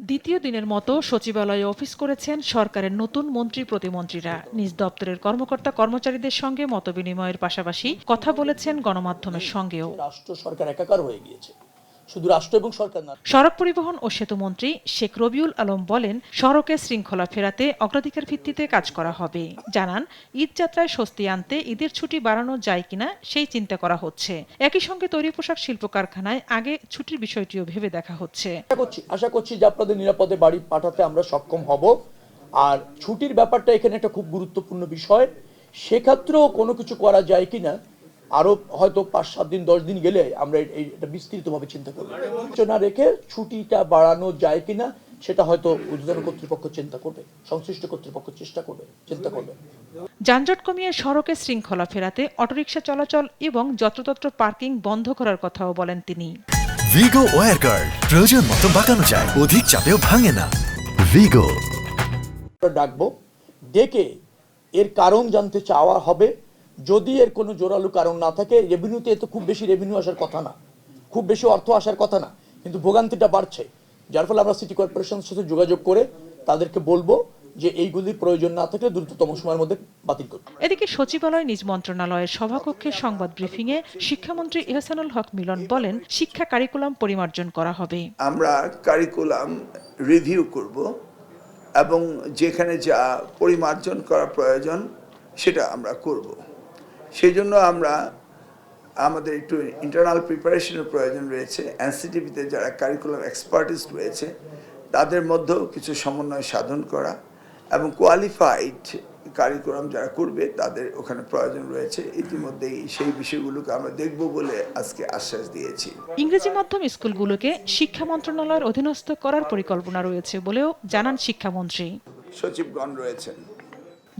দ্বিতীয় দিনের মতো সচিবালয়ে অফিস করেছেন সরকারের নতুন মন্ত্রী প্রতিমন্ত্রীরা। নিজ দপ্তরের কর্মকর্তা কর্মচারীদের সঙ্গে মতবিনিময়ের পাশাপাশি কথা বলেছেন গণমাধ্যমের সঙ্গেও। রাষ্ট্র সরকার একাকার হয়ে গিয়েছে, শুধু রাষ্ট্র এবং সরকার না। সড়ক পরিবহন ও সেতুমন্ত্রী শেখ রবিউল আলম বলেন, সড়কে শৃঙ্খলা ফেরাতে অগ্রাধিকার ভিত্তিতে কাজ করা হবে। জানান, ঈদ যাত্রায় স্বস্তি আনতে ঈদের ছুটি বাড়ানো যায় কিনা সেই চিন্তা করা হচ্ছে। একই সঙ্গে তৈরি পোশাক শিল্প কারখানায় আগে ছুটির বিষয়টিও ভেবে দেখা হচ্ছে। আশা করছি যে আপনাদের নিরাপদে বাড়ি পাঠাতে আমরা সক্ষম হব। আর ছুটির ব্যাপারটা এখানে একটা খুব গুরুত্বপূর্ণ বিষয়। সেক্ষেত্রেও কোনো কিছু করা যায় কিনা আরো হয়তো ৫-৭ দিন ১০ দিন গেলে আমরা এটা বিস্তৃতভাবে চিন্তা করব। আলোচনা রেখে ছুটিটা বাড়ানো যায় কিনা সেটা হয়তো ঊর্ধ্বতন কর্তৃপক্ষ চিন্তা করবে, সংশ্লিষ্ট কর্তৃপক্ষ চিন্তা করবে। যানজট কমিয়ে সড়কে শৃঙ্খলা ফেরাতে অটোরিকশা চলাচল এবং যত্রতত্র পার্কিং বন্ধ করার কথাও বলেন তিনি। ভিগো ওয়্যার গার্ড প্রয়োজন মতো বাঁকানো যায়, অধিক চাপেও ভাঙে না। ভিগো ডাকবো, ডেকে এর কারণ জানতে চাওয়া হবে। যদি এর কোনো জোরালো কারণ না থাকে, রেভিনিউতে এত খুব বেশি রেভিনিউ আসার কথা না, খুব বেশি অর্থ আসার কথা না, কিন্তু ভোগান্তিটা বাড়ছে। যার ফলে আমরা সিটি কর্পোরেশনের সাথে যোগাযোগ করে তাদেরকে বলবো যে এইগুলির প্রয়োজন না থাকলে দ্রুততম সময়ের মধ্যে বাতিল করবে। এদিকে সচিবালয় নিজ মন্ত্রণালয়ের সভাকক্ষে সংবাদ ব্রিফিংয়ে শিক্ষামন্ত্রী ইহসানুল হক মিলন বলেন, শিক্ষা কারিকুলাম পরিমার্জন করা হবে। আমরা কারিকুলাম রিভিউ করব এবং যেখানে যা পরিমার্জন করা প্রয়োজন সেটা আমরা করব। সেই জন্য আমাদের একটু ইন্টারনাল প্রিপারেশনের প্রয়োজন রয়েছে। এনসিটিভিতে যারা কারিকুলাম এক্সপার্টিস রয়েছে তাদের মধ্যেও কিছু সমন্বয় সাধন করা এবং কোয়ালিফাইড কারিকুলাম যারা করবে তাদের ওখানে প্রয়োজন রয়েছে। ইতিমধ্যেই সেই বিষয়গুলোকে আমরা দেখব বলে আজকে আশ্বাস দিয়েছি। ইংরেজি মাধ্যম স্কুলগুলোকে শিক্ষা মন্ত্রণালয়ের অধীনস্থ করার পরিকল্পনা রয়েছে বলেও জানান শিক্ষামন্ত্রী। সচিবগণ রয়েছেন।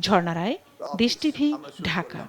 ঝর্ণা রায়, দেশ টিভি, ঢাকা।